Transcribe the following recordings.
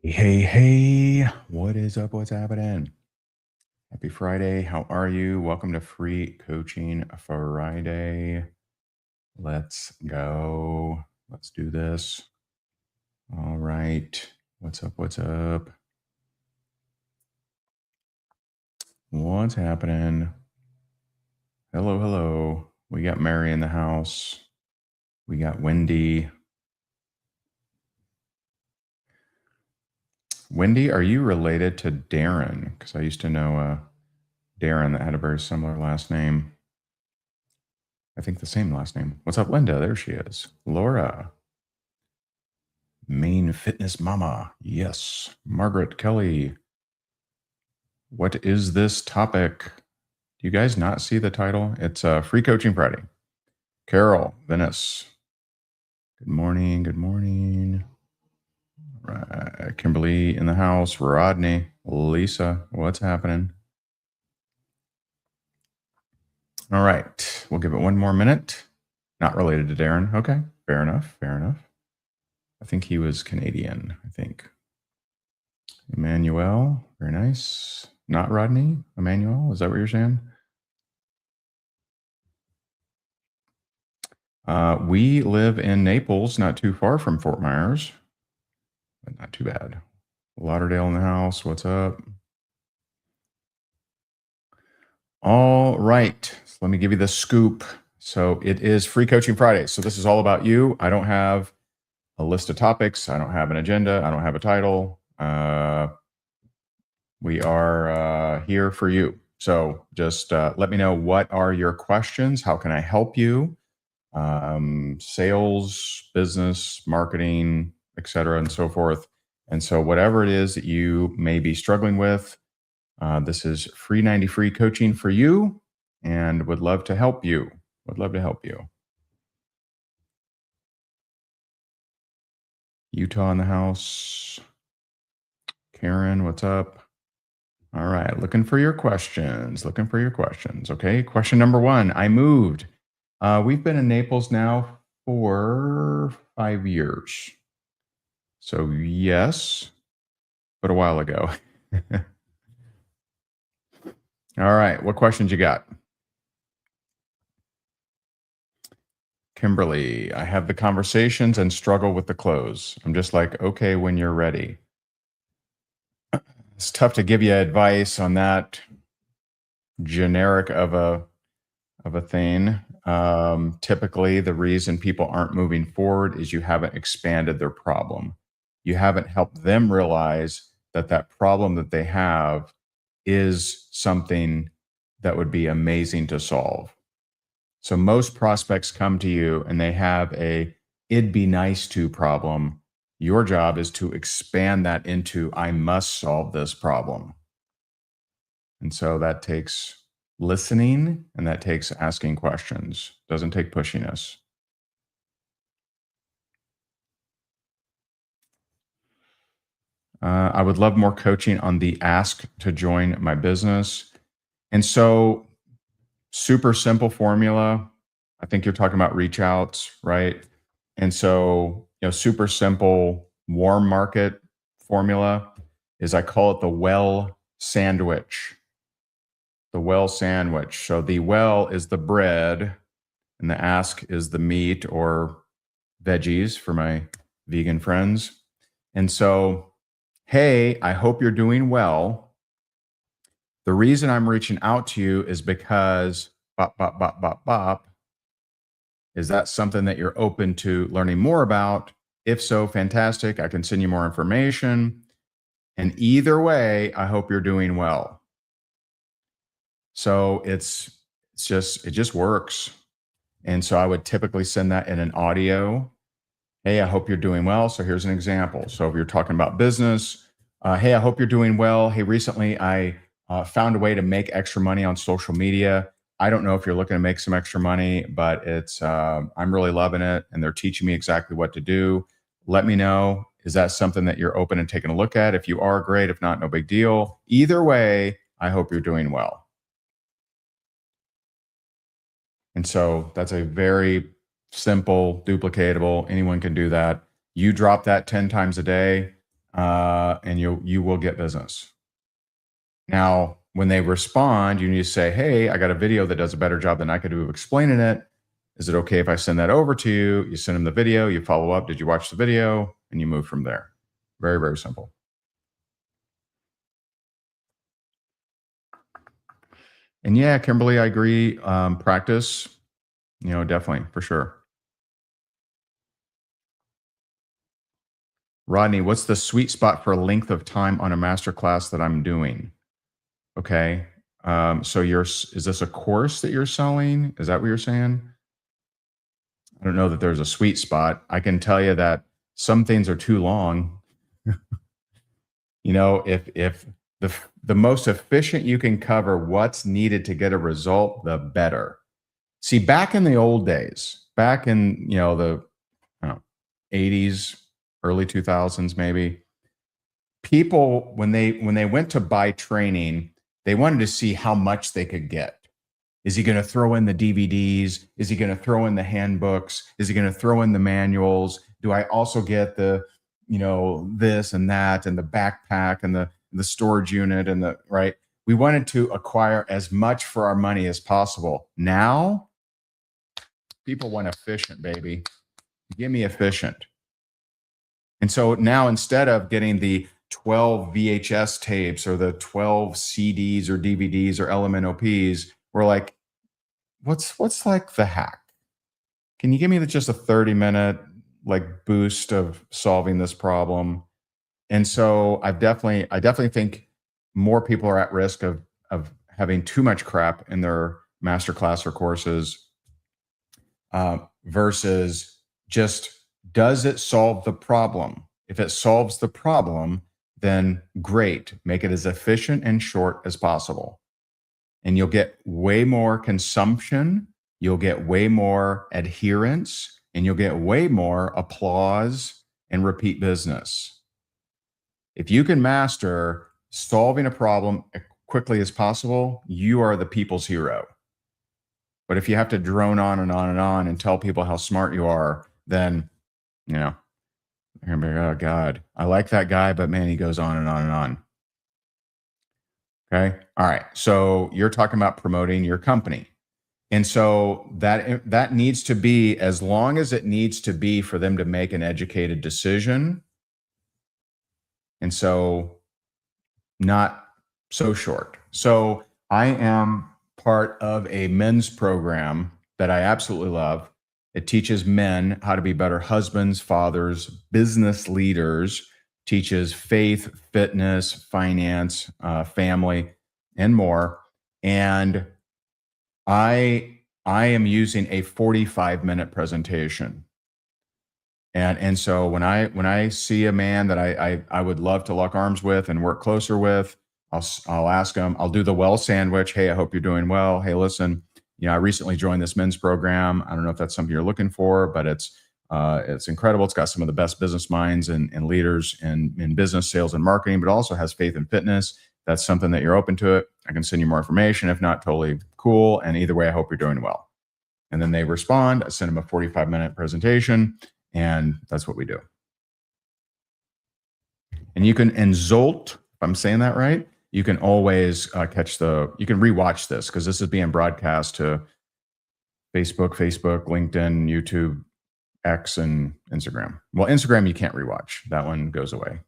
Hey, hey, what is up? What's happening? Happy Friday. How are you? Welcome to Free Coaching Friday. Let's go. Let's do this. All right. What's up? What's up? What's happening? Hello, hello. We got Mary in the house. We got Wendy. Wendy, are you related to Darren? Because I used to know Darren that had a very similar last name. I think the same last name. What's up, Linda? There she is. Laura. Main Fitness Mama. Yes. Margaret Kelly. What is this topic? Do you guys not see the title? It's Free Coaching Friday. Carol, Venice. Good morning. Good morning. Kimberly in the house. Rodney. Lisa. What's happening? All right. We'll give it one more minute. Not related to Darren. Okay. Fair enough. Fair enough. I think he was Canadian, I think. Emmanuel. Very nice. Not Rodney. Emmanuel. Is that what you're saying? We live in Naples, not too far from Fort Myers, but not too bad. Lauderdale in the house. What's up? All right. So let me give you the scoop. So it is Free Coaching Friday. So this is all about you. I don't have a list of topics. I don't have an agenda. I don't have a title. We are here for you. So just let me know, what are your questions? How can I help you? Sales, business, marketing, etc., and so forth. And so whatever it is that you may be struggling with, this is free 90 free coaching for you, and would love to help you. Would love to help you. Utah in the house. Karen, what's up? All right, looking for your questions. Looking for your questions. Okay, question number one. I moved. We've been in Naples now for 5 years. So yes, but a while ago. All right, what questions you got? Kimberly, I have the conversations and struggle with the close. I'm just like, okay, when you're ready. It's tough to give you advice on that generic of a thing. Typically, the reason people aren't moving forward is you haven't expanded their problem. You haven't helped them realize that that problem that they have is something that would be amazing to solve. So most prospects come to you and they have a "it'd be nice to" problem. Your job is to expand that into "I must solve this problem." And so that takes listening, and that takes asking questions. Doesn't take pushing us. I would love more coaching on the ask to join my business. And so, super simple formula. I think you're talking about reach outs, right? And so, super simple warm market formula is, I call it the well sandwich. The well sandwich. So the well is the bread, and the ask is the meat or veggies for my vegan friends. And so, hey, I hope you're doing well. The reason I'm reaching out to you is because bop, bop, bop, bop, bop. Is that something that you're open to learning more about? If so, fantastic. I can send you more information. And either way, I hope you're doing well. So it just works. And so I would typically send that in an audio. Hey, I hope you're doing well. So here's an example. So if you're talking about business, hey, I hope you're doing well. Hey, recently I found a way to make extra money on social media. I don't know if you're looking to make some extra money, but I'm really loving it, and they're teaching me exactly what to do. Let me know. Is that something that you're open and taking a look at? If you are, great. If not, no big deal. Either way, I hope you're doing well. And so that's a very simple, duplicatable. Anyone can do that. You drop that 10 times a day. and you will get business. Now, when they respond, you need to say, hey, I got a video that does a better job than I could do of explaining it. Is it okay if I send that over to you? You send them the video, you follow up. Did you watch the video? And you move from there. Very, very simple. And yeah, Kimberly, I agree. Practice, definitely, for sure. Rodney, what's the sweet spot for length of time on a masterclass that I'm doing? Okay. So is this a course that you're selling? Is that what you're saying? I don't know that there's a sweet spot. I can tell you that some things are too long. If the most efficient you can cover what's needed to get a result, the better. See, back in the old days, back in the 80s, early 2000s, maybe, people when they went to buy training, they wanted to see how much they could get. Is he going to throw in the DVDs? Is he going to throw in the handbooks? Is he going to throw in the manuals? Do I also get the, this and that and the backpack and the storage unit and the right? We wanted to acquire as much for our money as possible. Now, people want efficient, baby. Give me efficient. And so now, instead of getting the 12 VHS tapes or the 12 CDs or DVDs or LMNOPs, we're like, what's like the hack? Can you give me just a 30-minute like boost of solving this problem? And so I definitely think more people are at risk of having too much crap in their masterclass or courses versus just, does it solve the problem? If it solves the problem, then great. Make it as efficient and short as possible. And you'll get way more consumption, you'll get way more adherence, and you'll get way more applause and repeat business. If you can master solving a problem as quickly as possible, you are the people's hero. But if you have to drone on and on and on and tell people how smart you are, then, they're going to be, oh God, I like that guy, but man, he goes on and on and on. Okay. All right. So you're talking about promoting your company. And so that needs to be, as long as it needs to be for them to make an educated decision. And so not so short. So I am part of a men's program that I absolutely love. It teaches men how to be better husbands, fathers, business leaders, teaches faith, fitness, finance, family, and more. And I am using a 45-minute presentation. And so when I see a man that I would love to lock arms with and work closer with, I'll ask him. I'll do the well sandwich. Hey, I hope you're doing well. Hey, listen, I recently joined this men's program. I don't know if that's something you're looking for, but it's incredible. It's got some of the best business minds and leaders in business, sales, and marketing, but also has faith and fitness. That's something that you're open to it. I can send you more information. If not, totally cool. And either way, I hope you're doing well. And then they respond. I send them a 45-minute presentation, and that's what we do. And you can, Zolt, if I'm saying that right, you can always you can rewatch this because this is being broadcast to Facebook, LinkedIn, YouTube, X, and Instagram. Well, Instagram, you can't rewatch. That one goes away.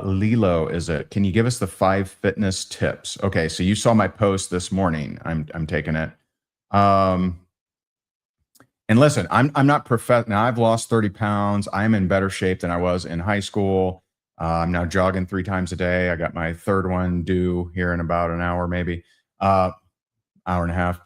Lilo, is it? Can you give us the 5 fitness tips? Okay, so you saw my post this morning. I'm taking it. And listen, I'm not now. I've lost 30 pounds. I'm in better shape than I was in high school. I'm now jogging 3 times a day. I got my 3rd one due here in about an hour, maybe hour and a half.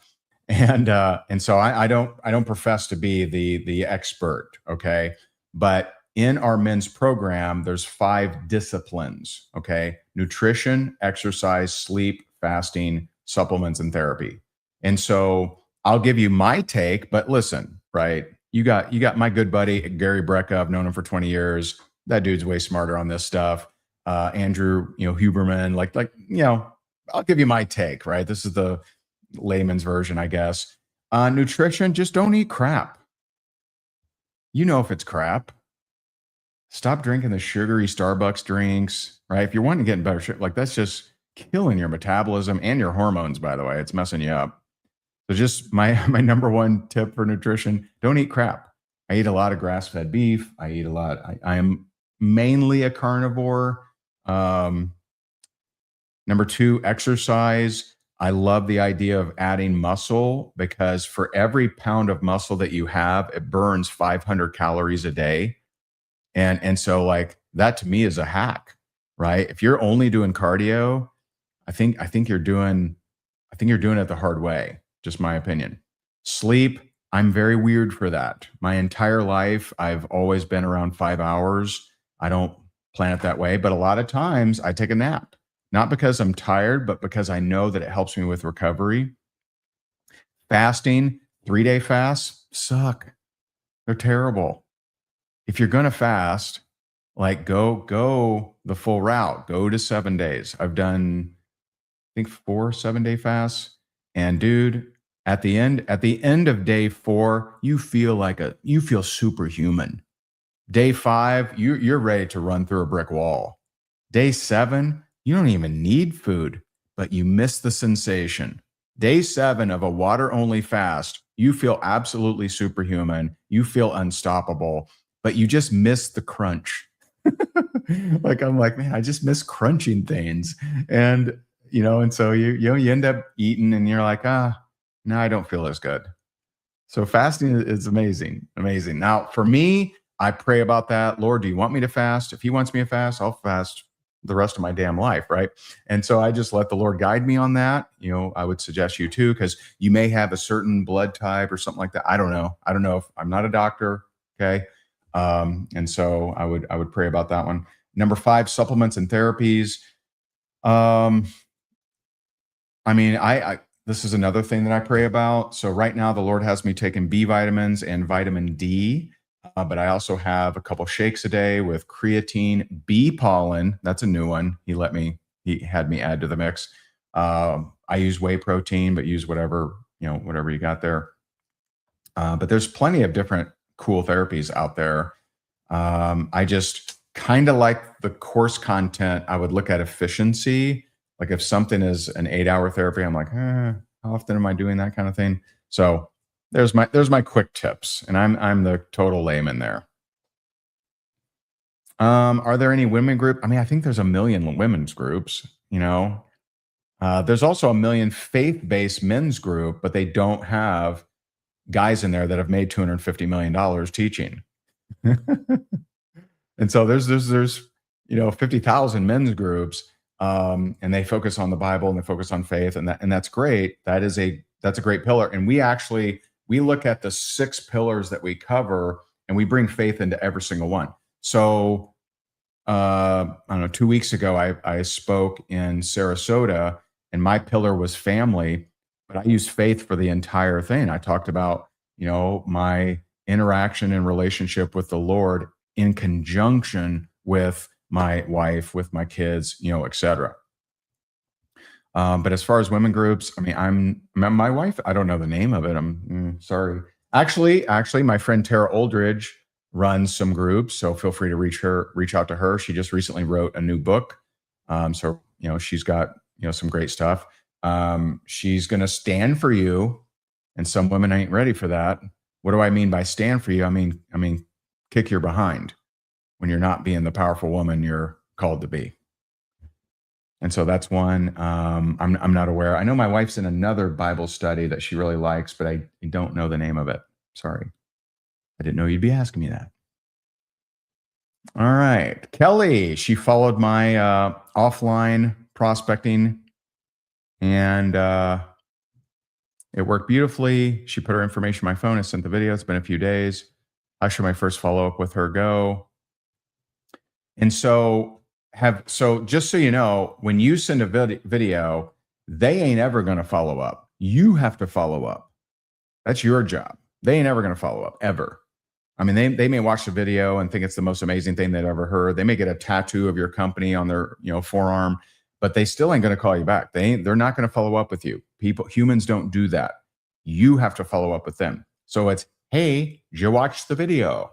And so I don't profess to be the expert. Okay. But in our men's program, there's 5 disciplines. Okay. Nutrition, exercise, sleep, fasting, supplements, and therapy. And so I'll give you my take, but listen, right? You got my good buddy, Gary Brecka. I've known him for 20 years. That dude's way smarter on this stuff. Andrew, Huberman, I'll give you my take, right? This is the layman's version, I guess. Nutrition, just don't eat crap. You know if it's crap. Stop drinking the sugary Starbucks drinks, right? If you're wanting to get in better shape, like that's just killing your metabolism and your hormones, by the way. It's messing you up. So just my number one tip for nutrition, don't eat crap. I eat a lot of grass-fed beef. I eat a lot. I am mainly a carnivore. Um, Number two, exercise. I love the idea of adding muscle because for every pound of muscle that you have, it burns 500 calories a day. And so like that to me is a hack, right? If you're only doing cardio, I think you're doing it the hard way, just my opinion. Sleep, I'm very weird for that. My entire life, I've always been around 5 hours. I don't plan it that way, but a lot of times I take a nap, not because I'm tired, but because I know that it helps me with recovery. Fasting, 3-day fasts suck. They're terrible. If you're going to fast, like go the full route, go to 7 days. I've done, I think 4 7-day fasts. And dude, at the end of day 4, you feel superhuman. Day 5, you're ready to run through a brick wall. Day 7, you don't even need food, but you miss the sensation. Day 7 of a water-only fast, you feel absolutely superhuman. You feel unstoppable, but you just miss the crunch. Like I'm like, man, I just miss crunching things. And and so you end up eating and you're like, no, I don't feel as good. So fasting is amazing. Amazing. Now for me, I pray about that. Lord, do you want me to fast? If he wants me to fast, I'll fast the rest of my damn life, right? And so I just let the Lord guide me on that. I would suggest you too, because you may have a certain blood type or something like that. I don't know. If I'm not a doctor, okay? And so I would pray about that one. Number 5, supplements and therapies. I mean, I this is another thing that I pray about. So right now, the Lord has me taking B vitamins and vitamin D, but I also have a couple shakes a day with creatine, bee pollen. That's a new one. He had me add to the mix. I use whey protein, but use whatever you got there. But there's plenty of different cool therapies out there. I just kind of like the course content. I would look at efficiency. Like if something is an 8-hour therapy, I'm like, how often am I doing that kind of thing? So there's my quick tips, and I'm the total layman there. Are there any women group? I mean, I think there's a million women's groups. There's also a million faith-based men's group, but they don't have guys in there that have made $250 million teaching. And so there's 50,000 men's groups. And they focus on the Bible and they focus on faith, and that's great. That's a great pillar. And we look at the 6 pillars that we cover, and we bring faith into every single one. So I don't know, 2 weeks ago, I spoke in Sarasota, and my pillar was family, but I used faith for the entire thing. I talked about my interaction and relationship with the Lord in conjunction with my wife, with my kids, etc. But as far as women groups, I mean, my wife, I don't know the name of it. I'm sorry. Actually, my friend Tara Oldridge runs some groups, so feel free to reach out to her. She just recently wrote a new book. So she's got some great stuff. She's going to stand for you, and some women ain't ready for that. What do I mean by stand for you? I mean kick your behind when you're not being the powerful woman you're called to be. And so that's one. I'm not aware. I know my wife's in another Bible study that she really likes, but I don't know the name of it. Sorry. I didn't know you'd be asking me that. All right. Kelly, she followed my offline prospecting, and it worked beautifully. She put her information on my phone and sent the video. It's been a few days. How should my first follow-up with her go? And so just so you know, when you send a video, they ain't ever going to follow up. You have to follow up. That's your job. They ain't ever going to follow up, ever. I mean, they may watch the video and think it's the most amazing thing they've ever heard. They may get a tattoo of your company on their forearm, but they still ain't going to call you back. They're not going to follow up with you. Humans don't do that. You have to follow up with them. So it's, hey, did you watch the video?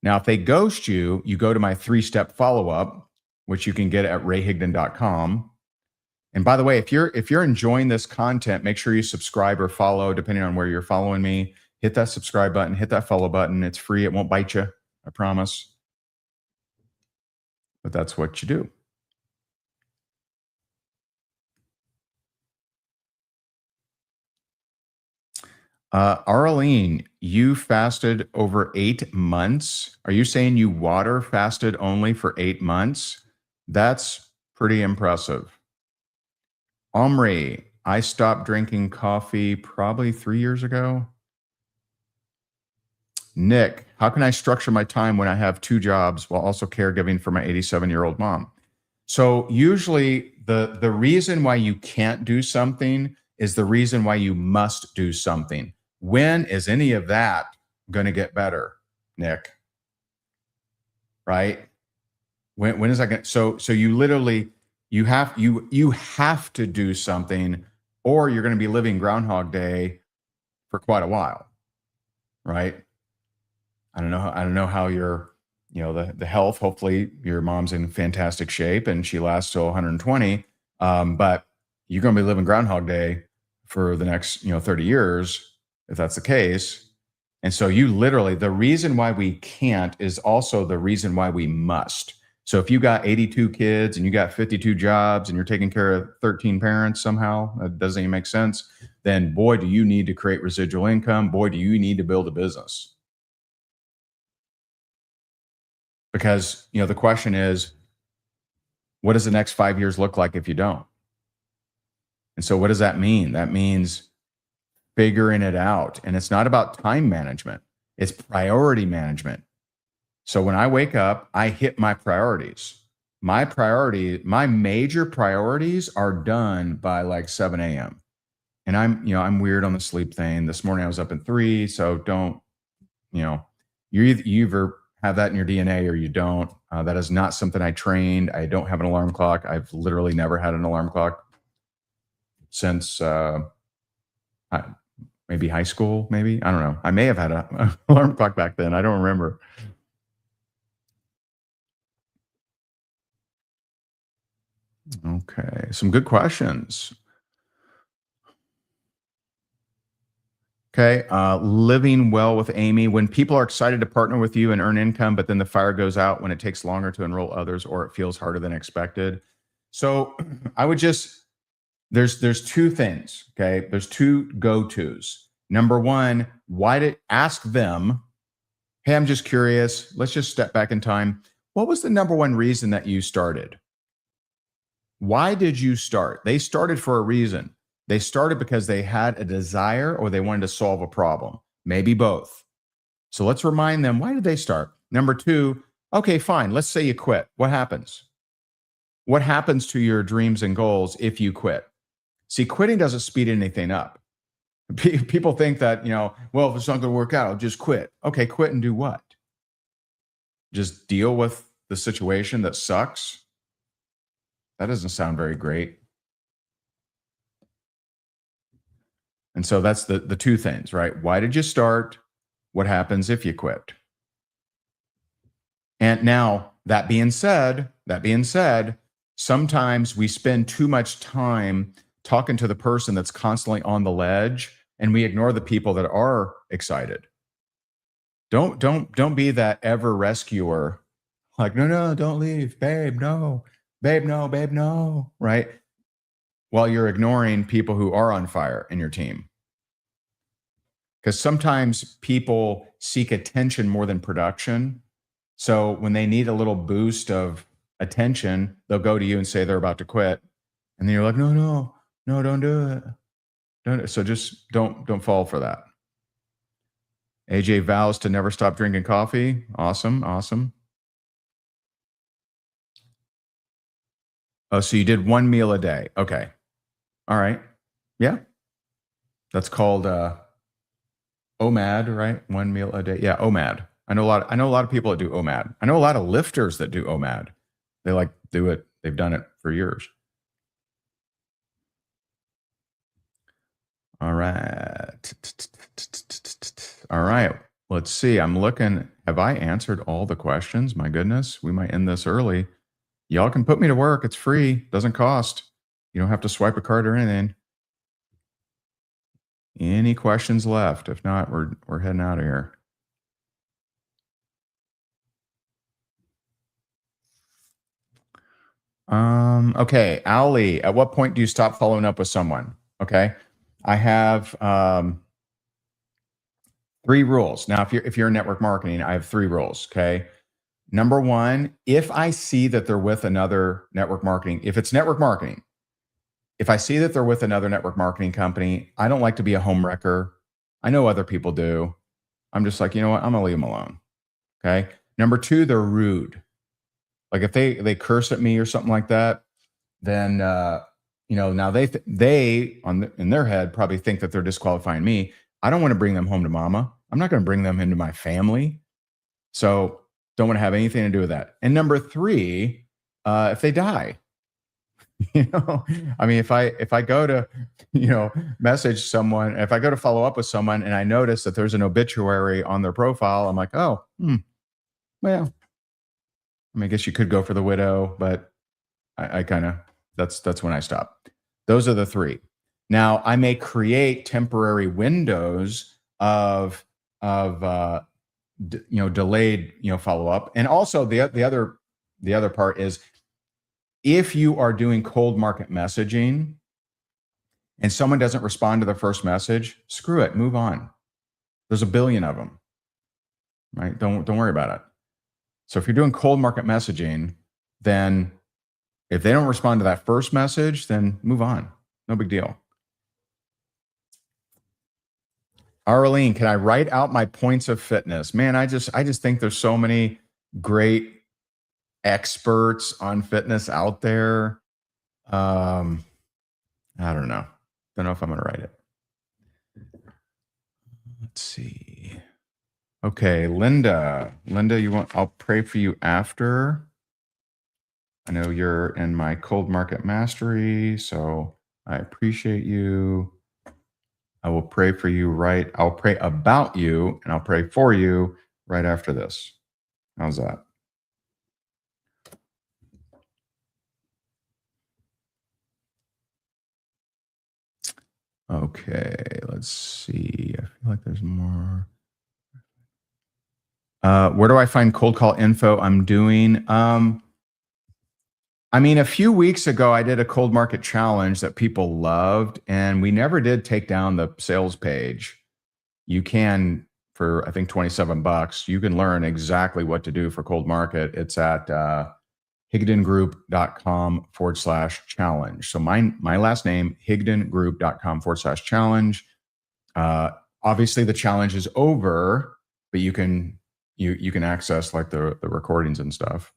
Now, if they ghost you, you go to my 3-step follow-up, which you can get at rayhigdon.com. And by the way, if you're enjoying this content, make sure you subscribe or follow, depending on where you're following me. Hit that subscribe button, hit that follow button. It's free. It won't bite you, I promise. But that's what you do. Arlene, you fasted over 8 months. Are you saying you water fasted only for 8 months? That's pretty impressive. Omri, I stopped drinking coffee probably 3 years ago. Nick, how can I structure my time when I have 2 jobs while also caregiving for my 87-year-old mom? So usually the reason why you can't do something is the reason why you must do something. When is any of that going to get better, Nick? Right? When is that going to, so you literally, you have to do something, or you're going to be living Groundhog Day for quite a while, right? I don't know how you're, the health, hopefully your mom's in fantastic shape and she lasts till 120. But you're going to be living Groundhog Day for the next, 30 years, if that's the case. And so you literally, the reason why we can't is also the reason why we must. So if you got 82 kids and you got 52 jobs and you're taking care of 13 parents somehow, that doesn't even make sense, then boy, do you need to create residual income. Boy, do you need to build a business. Because, the question is, what does the next 5 years look like if you don't? And so what does that mean? That means figuring it out. And it's not about time management. It's priority management. So when I wake up, I hit my priorities. My major priorities are done by like 7 a.m. And I'm weird on the sleep thing. This morning I was up at 3. So don't, you either have that in your DNA or you don't. That is not something I trained. I don't have an alarm clock. I've literally never had an alarm clock since maybe high school, maybe. I don't know. I may have had an alarm clock back then. I don't remember. Okay, some good questions. Okay, living well with Amy. When people are excited to partner with you and earn income, but then the fire goes out when it takes longer to enroll others or it feels harder than expected. So I would just, there's 2 things, okay? There's 2 go-tos. Number 1, ask them, hey, I'm just curious. Let's just step back in time. What was the number 1 reason that you started? Why did you start? They started for a reason. They started because they had a desire or they wanted to solve a problem, maybe both. So let's remind them, why did they start? Number 2, okay, fine. Let's say you quit. What happens? What happens to your dreams and goals if you quit? See, quitting doesn't speed anything up. People think that, well, if it's not going to work out, I'll just quit. Okay, quit and do what? Just deal with the situation that sucks? That doesn't sound very great. And so that's the 2 things, right? Why did you start? What happens if you quit? And now, that being said, sometimes we spend too much time talking to the person that's constantly on the ledge, and we ignore the people that are excited. Don't be that ever rescuer. Like, no, don't leave, babe, no, right? While you're ignoring people who are on fire in your team. Because sometimes people seek attention more than production. So when they need a little boost of attention, they'll go to you and say they're about to quit. And then you're like, no, don't do it. So just don't fall for that. AJ vows to never stop drinking coffee. Awesome. Oh, so you did 1 meal a day. Okay. All right. Yeah. That's called OMAD, right? 1 meal a day. Yeah, OMAD. I know a lot of people that do OMAD. I know a lot of lifters that do OMAD. They do it They've done it for years. All right. All right. Let's see. I'm looking. Have I answered all the questions? My goodness, we might end this early. Y'all can put me to work. It's free. Doesn't cost. You don't have to swipe a card or anything. Any questions left? If not, we're heading out of here. Okay, Ali, at what point do you stop following up with someone? Okay. I have 3 rules. Now, if you're in network marketing, I have 3 rules. Okay. Number 1, if I see that they're with another network marketing, if it's network marketing, if I see that they're with another network marketing company, I don't like to be a home wrecker. I know other people do. I'm just like, you know what? I'm gonna leave them alone. Okay. Number 2, they're rude. Like if they curse at me or something like that, then now they in their head probably think that they're disqualifying me. I don't want to bring them home to mama. I'm not going to bring them into my family. So don't want to have anything to do with that. And number 3, if they die, I mean, if I go to, message someone, if I go to follow up with someone and I notice that there's an obituary on their profile, I'm like, oh, well, I mean, I guess you could go for the widow, but I kind of, that's when I stop. Those are the 3. Now I may create temporary windows of delayed, follow up. And also the other part is if you are doing cold market messaging and someone doesn't respond to the first message, screw it, move on. There's a billion of them, right? Don't worry about it. So if you're doing cold market messaging, then if they don't respond to that first message, then move on. No big deal. Arlene, can I write out my points of fitness? Man, I just think there's so many great experts on fitness out there. I don't know. Don't know if I'm going to write it. Let's see. Okay, Linda, I'll pray for you after. I know you're in my cold market mastery, so I appreciate you. I will pray for you I'll pray about you and I'll pray for you right after this. How's that? Okay, let's see. I feel like there's more. Where do I find cold call info? I'm doing, I mean, a few weeks ago, I did a cold market challenge that people loved, and we never did take down the sales page. You can, for I think $27, you can learn exactly what to do for cold market. It's at higdongroup.com/challenge. So my last name, higdongroup.com/challenge. Obviously the challenge is over, but you can access like the recordings and stuff.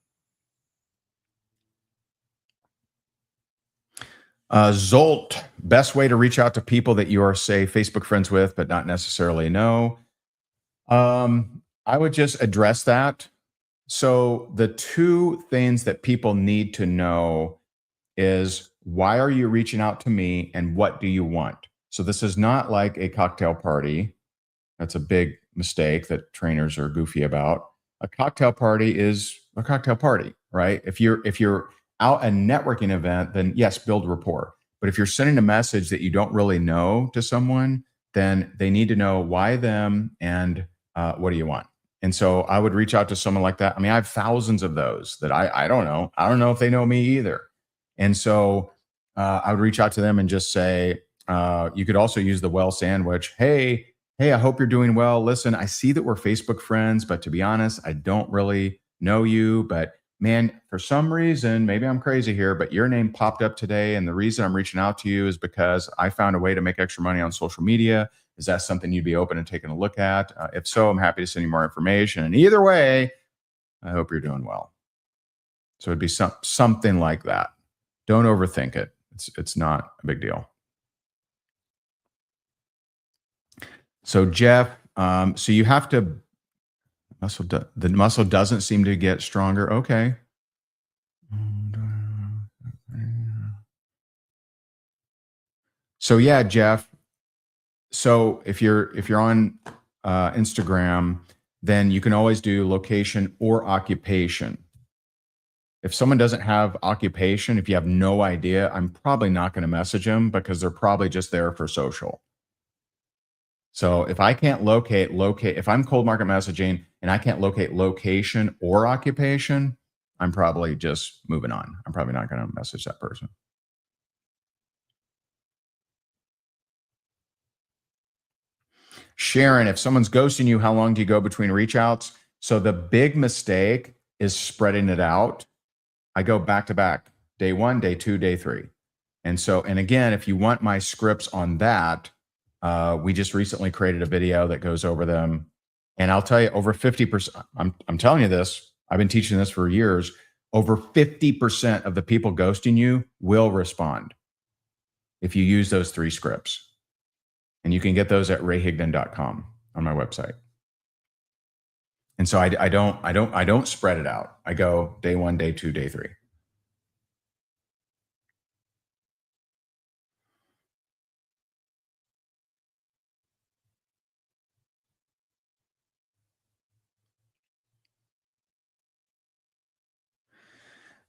Zolt, best way to reach out to people that you are, say, Facebook friends with, but not necessarily know. I would just address that. So the 2 things that people need to know is, why are you reaching out to me and what do you want? So this is not like a cocktail party. That's a big mistake that trainers are goofy about. A cocktail party is a cocktail party, right? If you're out a networking event, then yes, build rapport. But if you're sending a message that you don't really know to someone, then they need to know why them and what do you want? And so I would reach out to someone like that. I mean, I have thousands of those that I don't know. I don't know if they know me either. And so I would reach out to them and just say, you could also use the well sandwich. Hey, I hope you're doing well. Listen, I see that we're Facebook friends, but to be honest, I don't really know you. But man, for some reason, maybe I'm crazy here, but your name popped up today. And the reason I'm reaching out to you is because I found a way to make extra money on social media. Is that something you'd be open to taking a look at? If so, I'm happy to send you more information. And either way, I hope you're doing well. So it'd be something like that. Don't overthink it. It's not a big deal. So Jeff, so you have to, the muscle doesn't seem to get stronger. Okay. So yeah, Jeff. So if you're on Instagram, then you can always do location or occupation. If someone doesn't have occupation, if you have no idea, I'm probably not going to message them because they're probably just there for social. So if I can't locate, if I'm cold market messaging and I can't locate location or occupation, I'm probably just moving on. I'm probably not going to message that person. Sharon, if someone's ghosting you, how long do you go between reach outs? So the big mistake is spreading it out. I go back to back, day 1, day 2, day 3. And again, if you want my scripts on that, we just recently created a video that goes over them. And I'll tell you, over 50%, I'm telling you this, I've been teaching this for years. Over 50% of the people ghosting you will respond if you use those 3 scripts. And you can get those at rayhigdon.com on my website. And so I don't spread it out. I go day 1, day 2, day 3.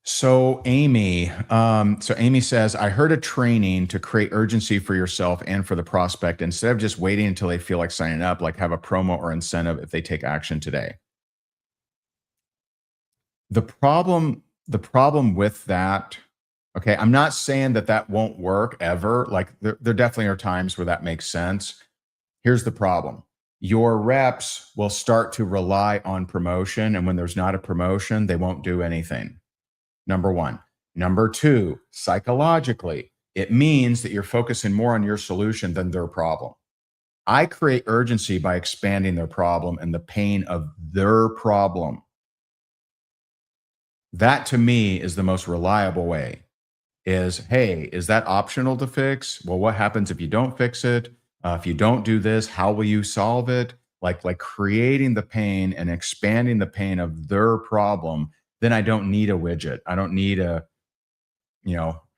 So Amy says, I heard a training to create urgency for yourself and for the prospect instead of just waiting until they feel like signing up, like have a promo or incentive if they take action today. The problem with that, okay, I'm not saying that won't work ever. Like there definitely are times where that makes sense. Here's the problem. Your reps will start to rely on promotion, and when there's not a promotion, they won't do anything. Number 1. Number 2, psychologically, it means that you're focusing more on your solution than their problem. I create urgency by expanding their problem and the pain of their problem. That to me is the most reliable way. Is, hey, is that optional to fix? Well, what happens if you don't fix it? If you don't do this, how will you solve it? Like creating the pain and expanding the pain of their problem. Then I don't need a widget. I don't need a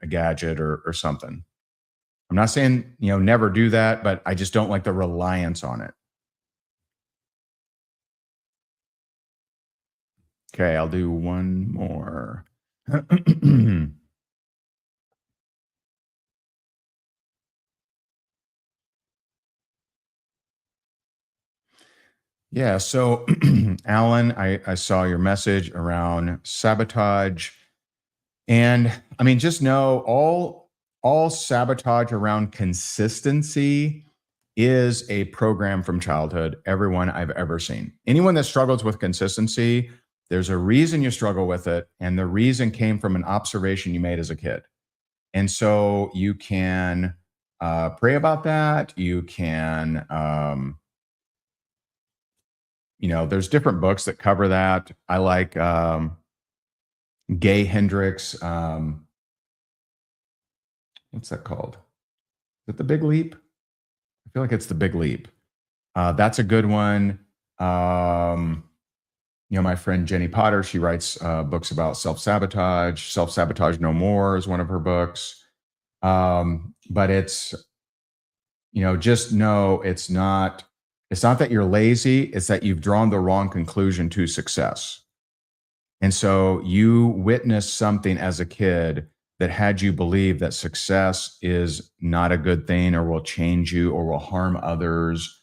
gadget or something. I'm not saying, never do that, but I just don't like the reliance on it. Okay, I'll do one more. Yeah. So, Alan, I saw your message around sabotage. And I mean, just know all sabotage around consistency is a program from childhood, everyone I've ever seen. Anyone that struggles with consistency, there's a reason you struggle with it. And the reason came from an observation you made as a kid. And so you can pray about that. You can, there's different books that cover that. I like Gay Hendricks. What's that called? Is it The Big Leap? I feel like it's The Big Leap. That's a good one. My friend Jenny Potter, she writes books about self-sabotage. Self-Sabotage No More is one of her books. But it's, just know it's not that you're lazy, it's that you've drawn the wrong conclusion to success. And so you witnessed something as a kid that had you believe that success is not a good thing or will change you or will harm others.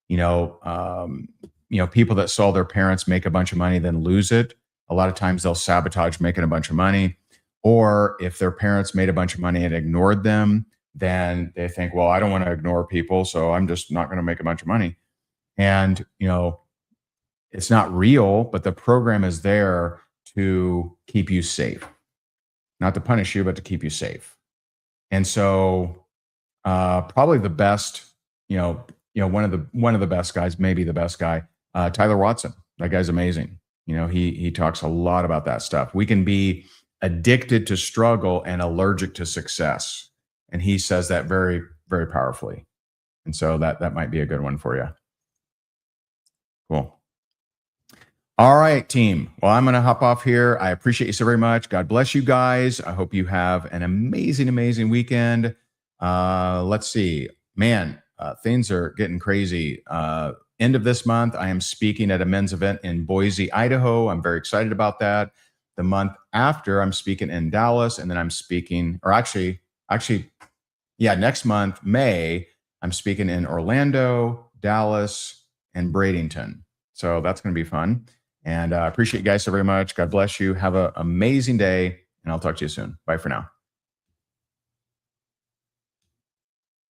People that saw their parents make a bunch of money, then lose it. A lot of times they'll sabotage making a bunch of money. Or if their parents made a bunch of money and ignored them, then they think, well, I don't want to ignore people, so I'm just not going to make a bunch of money. And, it's not real, but the program is there to keep you safe, not to punish you, but to keep you safe. And so probably the best, one of the best guys, maybe the best guy, Tyler Watson. That guy's amazing. He talks a lot about that stuff. We can be addicted to struggle and allergic to success. And he says that very, very powerfully. And so that might be a good one for you. Cool. All right, team. Well, I'm going to hop off here. I appreciate you so very much. God bless you guys. I hope you have an amazing, amazing weekend. Let's see, man, things are getting crazy. End of this month, I am speaking at a men's event in Boise, Idaho. I'm very excited about that. The month after, I'm speaking in Dallas, and then I'm speaking, or actually, yeah, next month, May, I'm speaking in Orlando, Dallas, and Bradenton. So that's going to be fun. And I appreciate you guys so very much. God bless you. Have an amazing day, and I'll talk to you soon. Bye for now.